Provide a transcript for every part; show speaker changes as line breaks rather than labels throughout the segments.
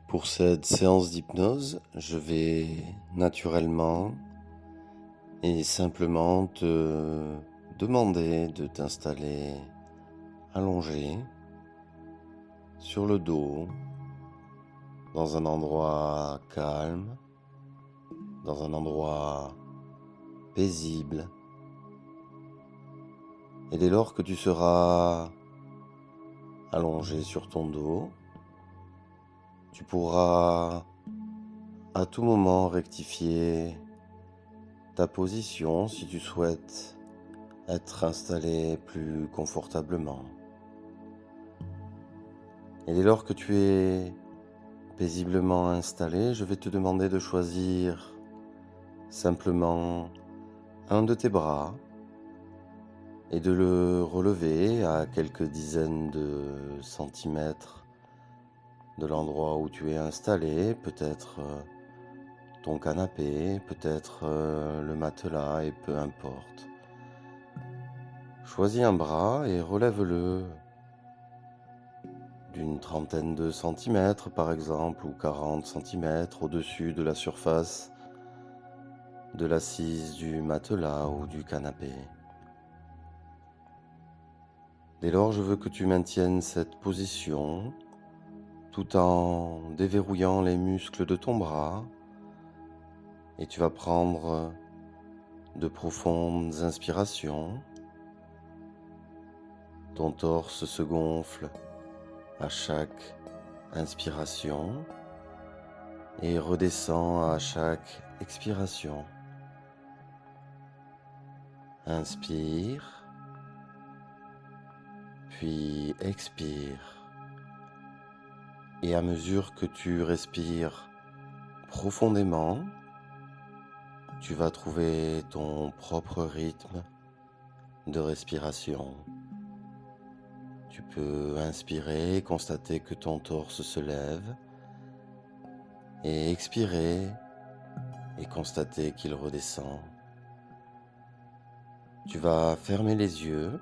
Pour cette séance d'hypnose, je vais naturellement et simplement te demander de t'installer allongé sur le dos, dans un endroit calme, dans un endroit paisible. Et dès lors que tu seras allongé sur ton dos, tu pourras à tout moment rectifier ta position si tu souhaites être installé plus confortablement. Et dès lors que tu es paisiblement installé, je vais te demander de choisir simplement un de tes bras et de le relever à quelques dizaines de centimètres de l'endroit où tu es installé, peut-être ton canapé, peut-être le matelas, et peu importe. Choisis un bras et relève-le d'une trentaine de centimètres par exemple, ou 40 centimètres au-dessus de la surface de l'assise du matelas ou du canapé. Dès lors, je veux que tu maintiennes cette position tout en déverrouillant les muscles de ton bras, et tu vas prendre de profondes inspirations. Ton torse se gonfle à chaque inspiration et redescend à chaque expiration. Inspire, puis expire. Et à mesure que tu respires profondément, tu vas trouver ton propre rythme de respiration. Tu peux inspirer, constater que ton torse se lève, et expirer et constater qu'il redescend. Tu vas fermer les yeux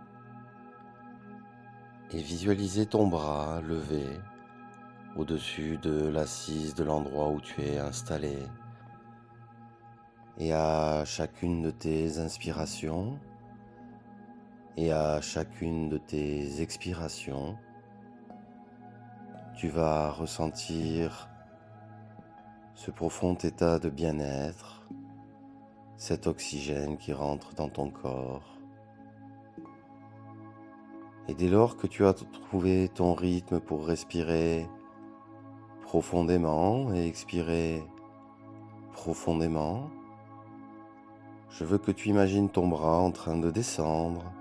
et visualiser ton bras levé au-dessus de l'assise de l'endroit où tu es installé. Et à chacune de tes inspirations et à chacune de tes expirations, tu vas ressentir ce profond état de bien-être, cet oxygène qui rentre dans ton corps. Et dès lors que tu as trouvé ton rythme pour respirer profondément et expirer profondément, je veux que tu imagines ton bras en train de descendre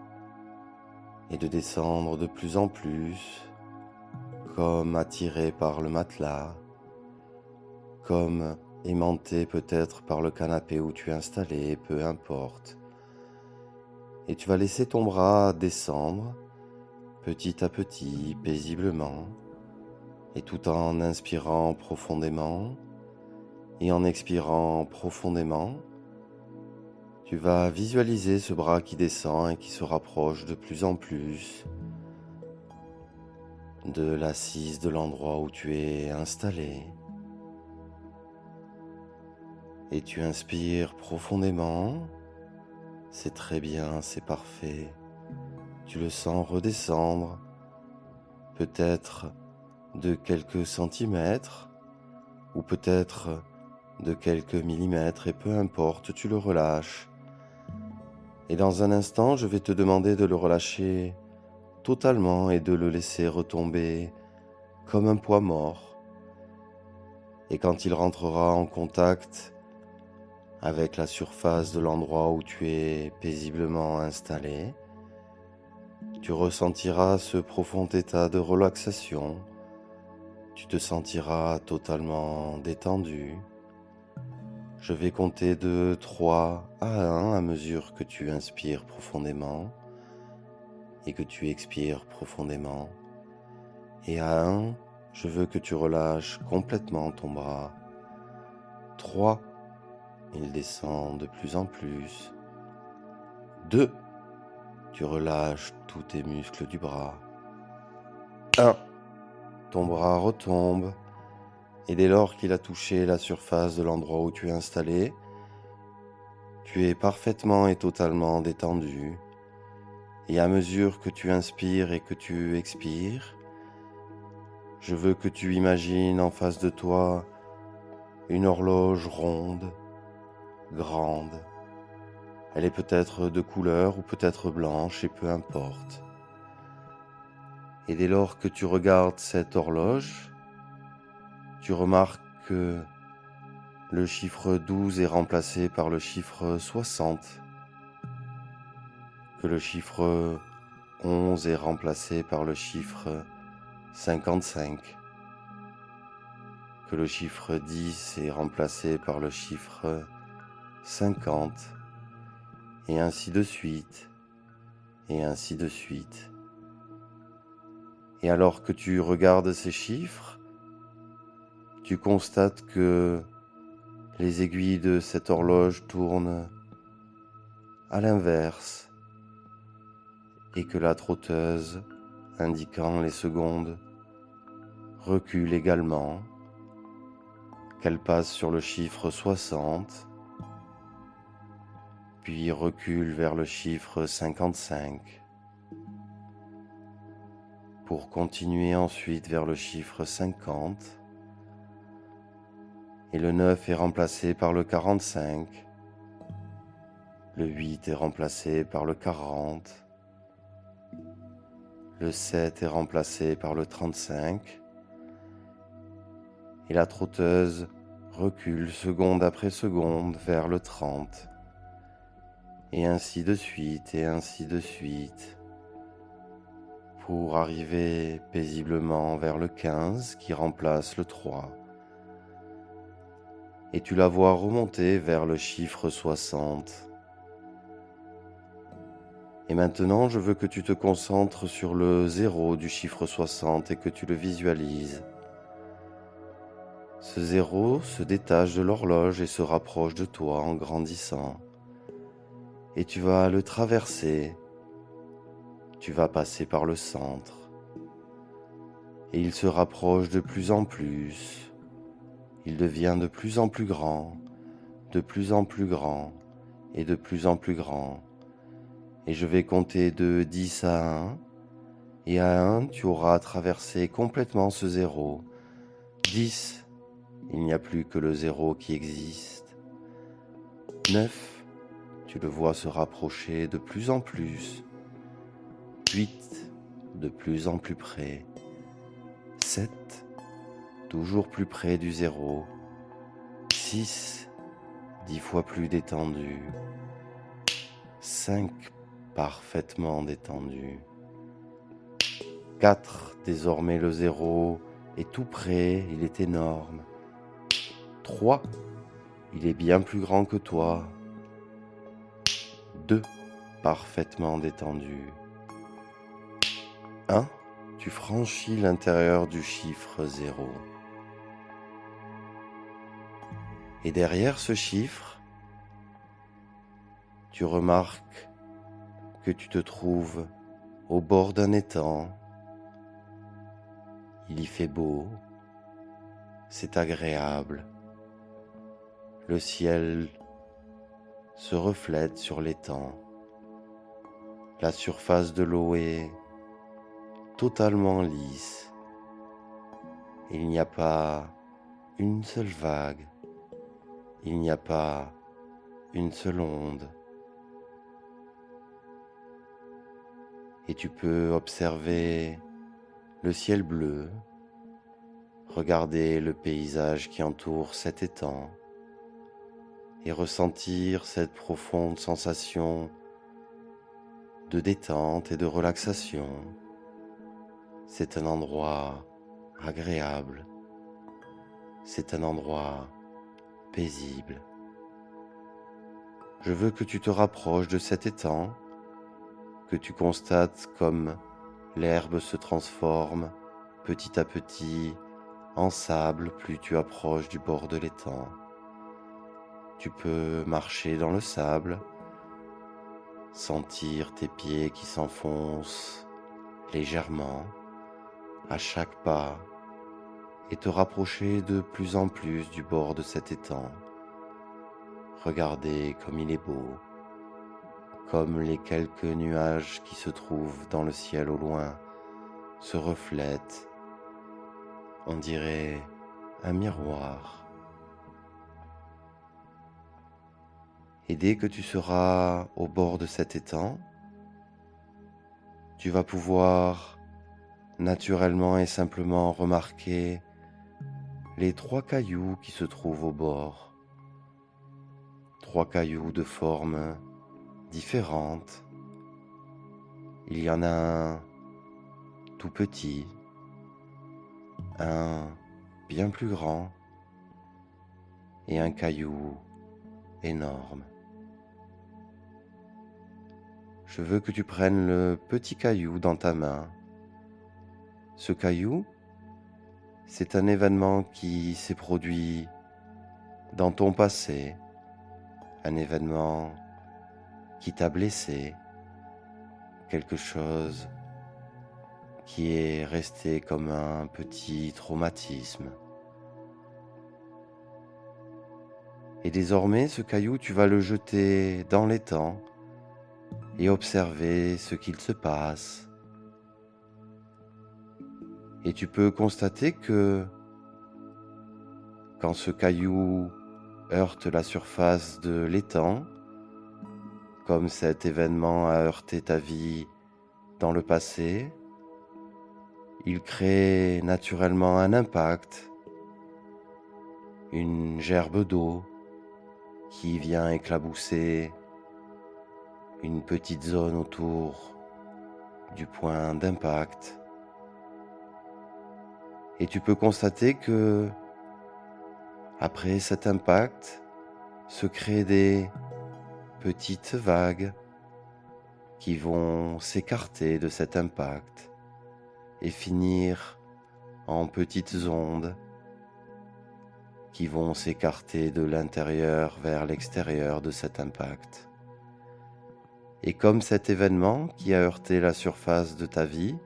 et de descendre de plus en plus, comme attiré par le matelas, comme aimanté peut-être par le canapé où tu es installé, peu importe. Et tu vas laisser ton bras descendre petit à petit, paisiblement, et tout en inspirant profondément et en expirant profondément, tu vas visualiser ce bras qui descend et qui se rapproche de plus en plus de l'assise de l'endroit où tu es installé. Et tu inspires profondément, c'est très bien, c'est parfait. Tu le sens redescendre, peut-être de quelques centimètres, ou peut-être de quelques millimètres, et peu importe, tu le relâches. Et dans un instant, je vais te demander de le relâcher totalement et de le laisser retomber comme un poids mort. Et quand il rentrera en contact avec la surface de l'endroit où tu es paisiblement installé, tu ressentiras ce profond état de relaxation. Tu te sentiras totalement détendu. Je vais compter de 3 à 1 à mesure que tu inspires profondément et que tu expires profondément. Et à 1, je veux que tu relâches complètement ton bras. 3, il descend de plus en plus. 2, tu relâches tous tes muscles du bras. 1, ton bras retombe Et dès lors qu'il a touché la surface de l'endroit où tu es installé, tu es parfaitement et totalement détendu. Et à mesure que tu inspires et que tu expires, je veux que tu imagines en face de toi une horloge ronde, grande. Elle est peut-être de couleur ou peut-être blanche et peu importe. Et dès lors que tu regardes cette horloge, tu remarques que le chiffre 12 est remplacé par le chiffre 60, que le chiffre 11 est remplacé par le chiffre 55, que le chiffre 10 est remplacé par le chiffre 50, et ainsi de suite, et ainsi de suite. Et alors que tu regardes ces chiffres, tu constates que les aiguilles de cette horloge tournent à l'inverse et que la trotteuse, indiquant les secondes, recule également, qu'elle passe sur le chiffre 60, puis recule vers le chiffre 55, pour continuer ensuite vers le chiffre 50, et le 9 est remplacé par le 45, le 8 est remplacé par le 40, le 7 est remplacé par le 35, et la trotteuse recule seconde après seconde vers le 30, et ainsi de suite, et ainsi de suite, pour arriver paisiblement vers le 15 qui remplace le 3. Et tu la vois remonter vers le chiffre 60. Et maintenant, je veux que tu te concentres sur le 0 du chiffre 60 et que tu le visualises. Ce 0 se détache de l'horloge et se rapproche de toi en grandissant. Et tu vas le traverser. Tu vas passer par le centre. Et il se rapproche de plus en plus. Il devient de plus en plus grand, de plus en plus grand et de plus en plus grand. Et je vais compter de 10 à 1. Et à 1, tu auras traversé complètement ce 0. 10, il n'y a plus que le 0 qui existe. 9, tu le vois se rapprocher de plus en plus. 8, de plus en plus près. 7, toujours plus près du 0. 6, 10 fois plus détendu. 5, parfaitement détendu. 4, désormais le 0 est tout près, il est énorme. 3, il est bien plus grand que toi. 2, parfaitement détendu. 1, tu franchis l'intérieur du chiffre 0. Et derrière ce chiffre, tu remarques que tu te trouves au bord d'un étang. Il y fait beau, c'est agréable. Le ciel se reflète sur l'étang. La surface de l'eau est totalement lisse. Il n'y a pas une seule vague. Il n'y a pas une seule onde. Et tu peux observer le ciel bleu, regarder le paysage qui entoure cet étang et ressentir cette profonde sensation de détente et de relaxation. C'est un endroit agréable, c'est un endroit paisible. Je veux que tu te rapproches de cet étang, que tu constates comme l'herbe se transforme petit à petit en sable plus tu approches du bord de l'étang. Tu peux marcher dans le sable, sentir tes pieds qui s'enfoncent légèrement à chaque pas et te rapprocher de plus en plus du bord de cet étang. Regardez comme il est beau, comme les quelques nuages qui se trouvent dans le ciel au loin se reflètent, on dirait un miroir. Et dès que tu seras au bord de cet étang, tu vas pouvoir naturellement et simplement remarquer les 3 cailloux qui se trouvent au bord. 3 cailloux de formes différentes. Il y en a un tout petit, un bien plus grand et un caillou énorme. Je veux que tu prennes le petit caillou dans ta main. Ce caillou, c'est un événement qui s'est produit dans ton passé, un événement qui t'a blessé, quelque chose qui est resté comme un petit traumatisme. Et désormais, ce caillou, tu vas le jeter dans l'étang et observer ce qu'il se passe. Et tu peux constater que quand ce caillou heurte la surface de l'étang, comme cet événement a heurté ta vie dans le passé, il crée naturellement un impact, une gerbe d'eau qui vient éclabousser une petite zone autour du point d'impact. Et tu peux constater que après cet impact se créent des petites vagues qui vont s'écarter de cet impact et finir en petites ondes qui vont s'écarter de l'intérieur vers l'extérieur de cet impact. Et comme cet événement qui a heurté la surface de ta vie,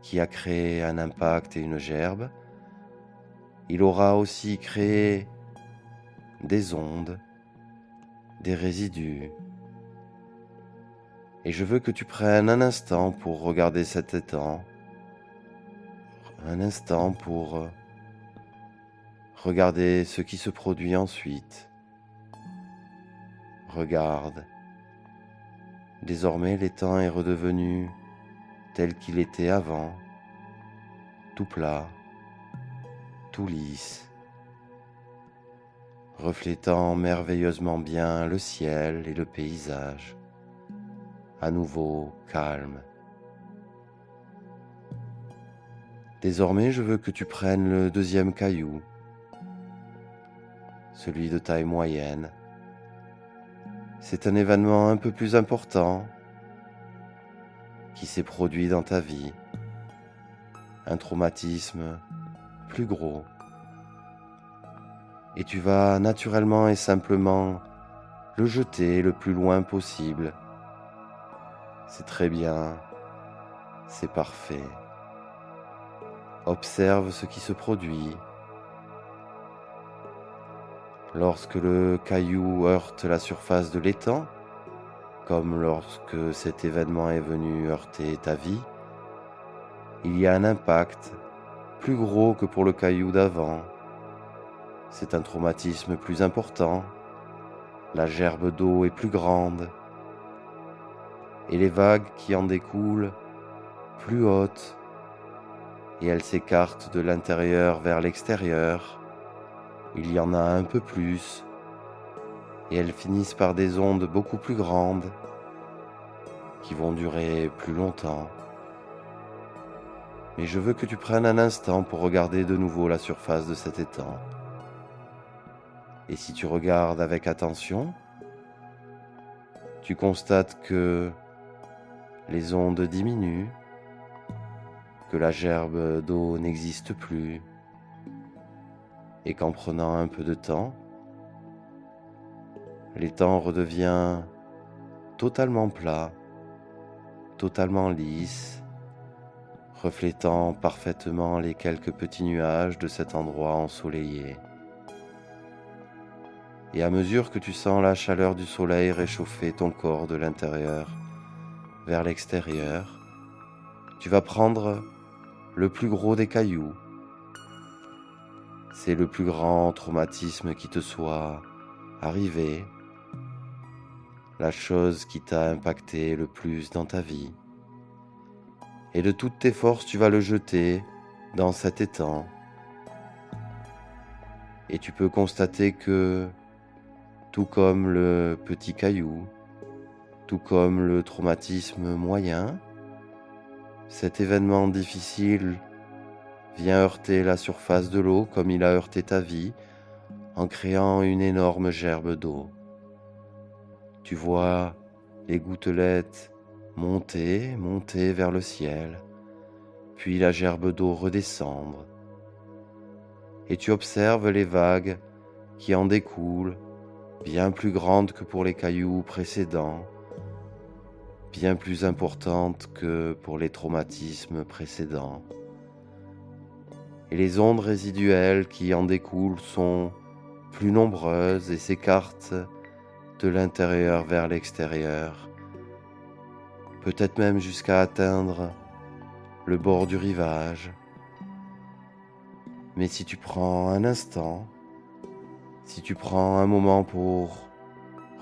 qui a créé un impact et une gerbe, il aura aussi créé des ondes, des résidus. Et je veux que tu prennes un instant pour regarder cet étang, un instant pour regarder ce qui se produit ensuite. Regarde. Désormais, l'étang est redevenu tel qu'il était avant, tout plat, tout lisse, reflétant merveilleusement bien le ciel et le paysage, à nouveau calme. Désormais, je veux que tu prennes le deuxième caillou, celui de taille moyenne. C'est un événement un peu plus important qui s'est produit dans ta vie, un traumatisme plus gros. Et tu vas naturellement et simplement le jeter le plus loin possible. C'est très bien, c'est parfait. Observe ce qui se produit. Lorsque le caillou heurte la surface de l'étang, comme lorsque cet événement est venu heurter ta vie, il y a un impact plus gros que pour le caillou d'avant. C'est un traumatisme plus important, la gerbe d'eau est plus grande, et les vagues qui en découlent plus hautes, et elles s'écartent de l'intérieur vers l'extérieur. Il y en a un peu plus, et elles finissent par des ondes beaucoup plus grandes, qui vont durer plus longtemps. Mais je veux que tu prennes un instant pour regarder de nouveau la surface de cet étang. Et si tu regardes avec attention, tu constates que les ondes diminuent, que la gerbe d'eau n'existe plus, et qu'en prenant un peu de temps, l'étang redevient totalement plat, totalement lisse, reflétant parfaitement les quelques petits nuages de cet endroit ensoleillé. Et à mesure que tu sens la chaleur du soleil réchauffer ton corps de l'intérieur vers l'extérieur, tu vas prendre le plus gros des cailloux. C'est le plus grand traumatisme qui te soit arrivé, la chose qui t'a impacté le plus dans ta vie. Et de toutes tes forces, tu vas le jeter dans cet étang. Et tu peux constater que, tout comme le petit caillou, tout comme le traumatisme moyen, cet événement difficile vient heurter la surface de l'eau comme il a heurté ta vie en créant une énorme gerbe d'eau. Tu vois les gouttelettes monter vers le ciel, puis la gerbe d'eau redescendre. Et tu observes les vagues qui en découlent, bien plus grandes que pour les cailloux précédents, bien plus importantes que pour les traumatismes précédents. Et les ondes résiduelles qui en découlent sont plus nombreuses et s'écartent de l'intérieur vers l'extérieur, peut-être même jusqu'à atteindre le bord du rivage. Mais si tu prends un instant, si tu prends un moment pour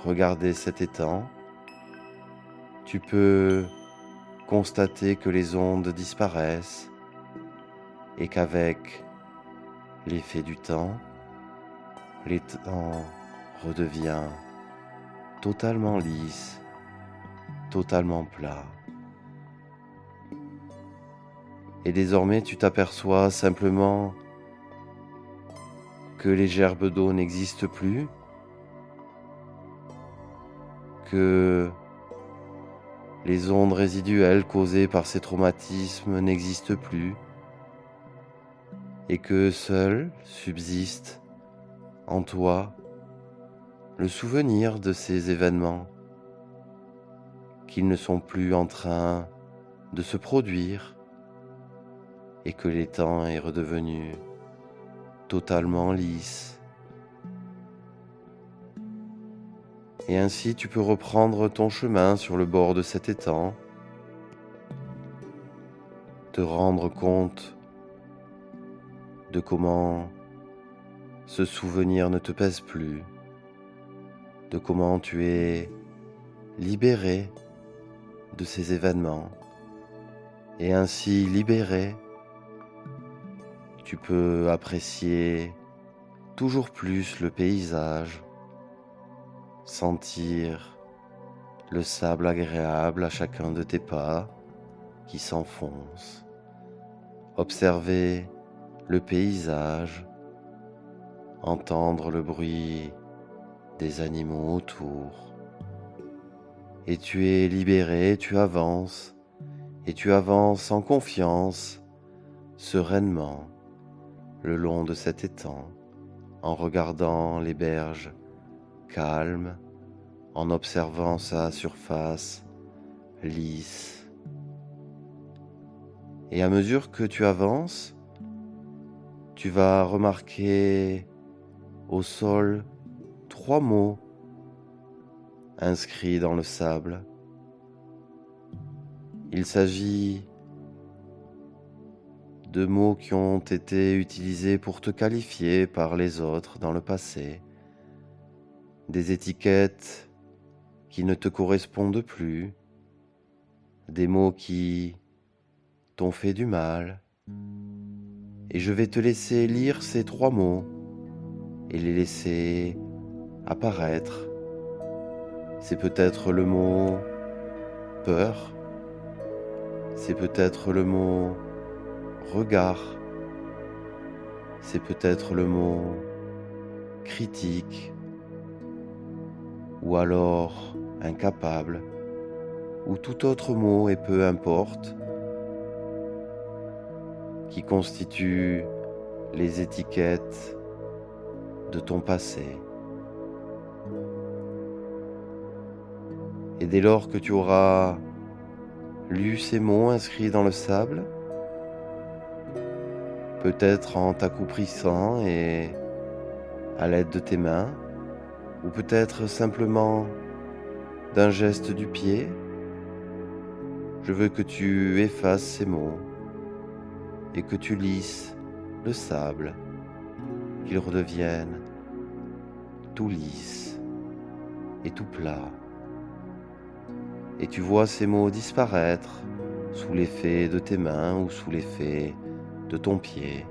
regarder cet étang, tu peux constater que les ondes disparaissent et qu'avec l'effet du temps, l'étang redevient totalement lisse, totalement plat. Et désormais, tu t'aperçois simplement que les gerbes d'eau n'existent plus, que les ondes résiduelles causées par ces traumatismes n'existent plus, et que seul subsiste en toi le souvenir de ces événements, qu'ils ne sont plus en train de se produire et que l'étang est redevenu totalement lisse. Et ainsi tu peux reprendre ton chemin sur le bord de cet étang, te rendre compte de comment ce souvenir ne te pèse plus, de comment tu es libéré de ces événements. Et ainsi libéré, tu peux apprécier toujours plus le paysage, sentir le sable agréable à chacun de tes pas qui s'enfonce, observer le paysage, entendre le bruit des animaux autour. Et tu es libéré, tu avances en confiance, sereinement, le long de cet étang, en regardant les berges calmes, en observant sa surface lisse. Et à mesure que tu avances, tu vas remarquer au sol 3 mots inscrits dans le sable. Il s'agit de mots qui ont été utilisés pour te qualifier par les autres dans le passé, des étiquettes qui ne te correspondent plus, des mots qui t'ont fait du mal. Et je vais te laisser lire ces 3 mots et les laisser apparaître. C'est peut-être le mot peur, c'est peut-être le mot regard, c'est peut-être le mot critique, ou alors incapable, ou tout autre mot, et peu importe, qui constitue les étiquettes de ton passé. Et dès lors que tu auras lu ces mots inscrits dans le sable, peut-être en t'accouplissant et à l'aide de tes mains, ou peut-être simplement d'un geste du pied. Je veux que tu effaces ces mots et que tu lisses le sable, qu'il redevienne tout lisse et tout plat. Et tu vois ces mots disparaître sous l'effet de tes mains ou sous l'effet de ton pied.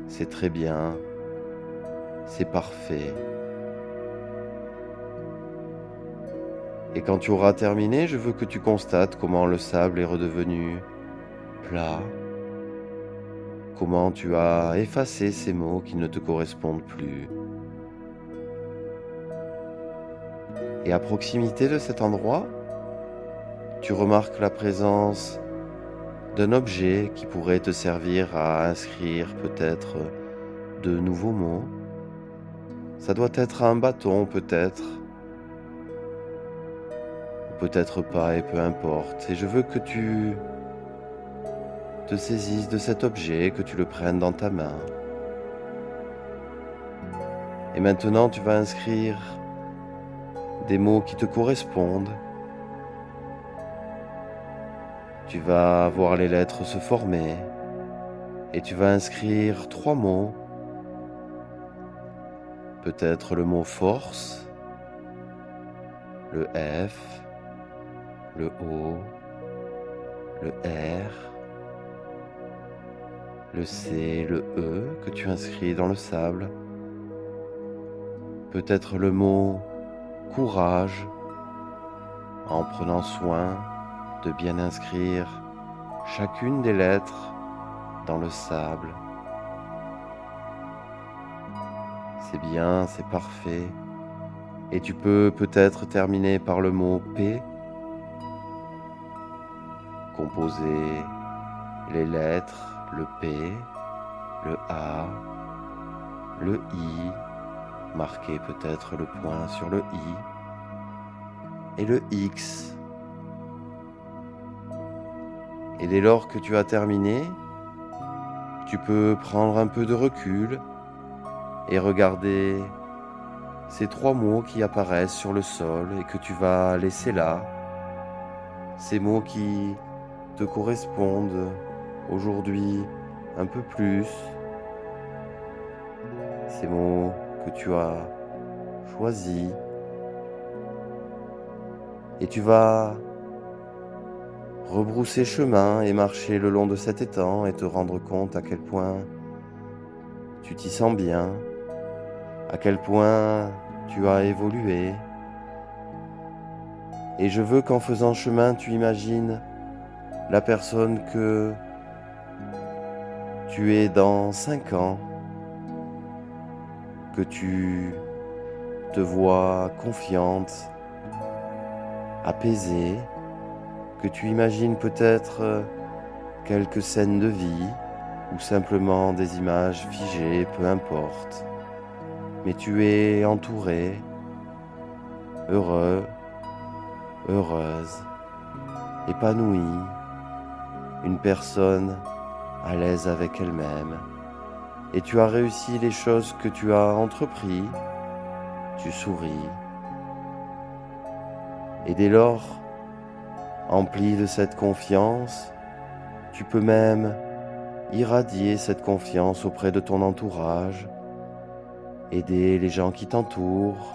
C'est très bien, c'est parfait. Et quand tu auras terminé, je veux que tu constates comment le sable est redevenu plat, comment tu as effacé ces mots qui ne te correspondent plus. Et à proximité de cet endroit, tu remarques la présence d'un objet qui pourrait te servir à inscrire peut-être de nouveaux mots. Ça doit être un bâton peut-être, ou peut-être pas, et peu importe. Et je veux que tu te saisisses de cet objet, que tu le prennes dans ta main. Et maintenant, tu vas inscrire des mots qui te correspondent. Tu vas voir les lettres se former et tu vas inscrire 3 mots. Peut-être le mot force, le F, le O, le R, le C, le E que tu inscris dans le sable. Peut-être le mot courage, en prenant soin de bien inscrire chacune des lettres dans le sable. C'est bien, c'est parfait. Et tu peux peut-être terminer par le mot P, composer les lettres, le P, le A, le I, marquer peut-être le point sur le I, et le X. Et dès lors que tu as terminé, tu peux prendre un peu de recul et regarder ces 3 mots qui apparaissent sur le sol et que tu vas laisser là. Ces mots qui te correspondent aujourd'hui un peu plus. Ces mots que tu as choisis. Et tu vas rebrousser chemin et marcher le long de cet étang et te rendre compte à quel point tu t'y sens bien, à quel point tu as évolué. Et je veux qu'en faisant chemin, tu imagines la personne que tu es dans 5 ans, que tu te vois confiante, apaisée, que tu imagines peut-être quelques scènes de vie ou simplement des images figées, peu importe. Mais tu es entouré, heureux, heureuse, épanouie, une personne à l'aise avec elle-même. Et tu as réussi les choses que tu as entrepris, tu souris. Et dès lors, empli de cette confiance, tu peux même irradier cette confiance auprès de ton entourage, aider les gens qui t'entourent,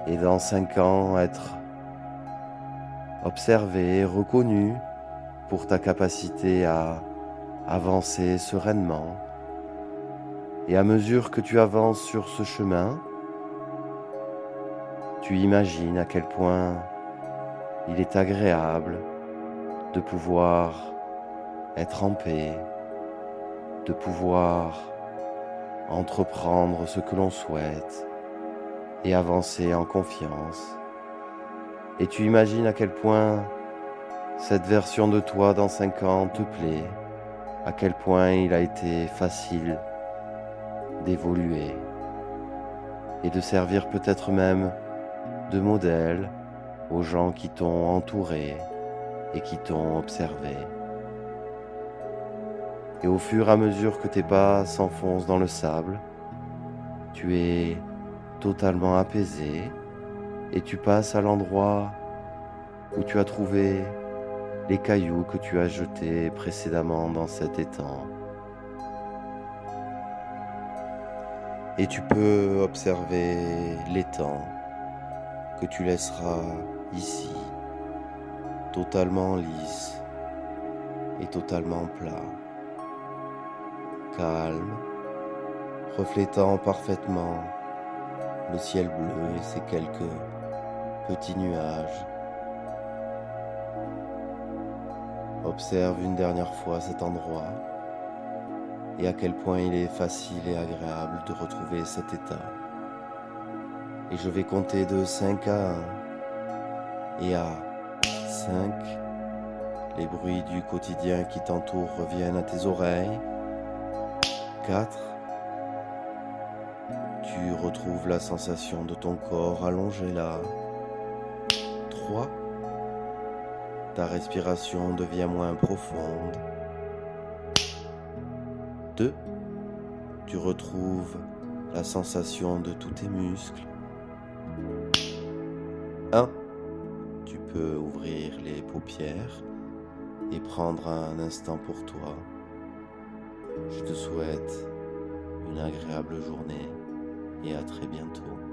et dans 5 ans être observé, reconnu pour ta capacité à avancer sereinement. Et à mesure que tu avances sur ce chemin, tu imagines à quel point il est agréable de pouvoir être en paix, de pouvoir entreprendre ce que l'on souhaite et avancer en confiance. Et tu imagines à quel point cette version de toi dans 5 ans te plaît, à quel point il a été facile d'évoluer et de servir peut-être même de modèle aux gens qui t'ont entouré et qui t'ont observé. Et au fur et à mesure que tes pas s'enfoncent dans le sable, tu es totalement apaisé et tu passes à l'endroit où tu as trouvé les cailloux que tu as jetés précédemment dans cet étang. Et tu peux observer l'étang que tu laisseras ici, totalement lisse et totalement plat, calme, reflétant parfaitement le ciel bleu et ses quelques petits nuages. Observe une dernière fois cet endroit et à quel point il est facile et agréable de retrouver cet état. Et je vais compter de 5 à 1. Et à 5, les bruits du quotidien qui t'entourent reviennent à tes oreilles. 4, tu retrouves la sensation de ton corps allongé là. 3, ta respiration devient moins profonde. 2, tu retrouves la sensation de tous tes muscles. 1, tu peux ouvrir les paupières et prendre un instant pour toi. Je te souhaite une agréable journée et à très bientôt.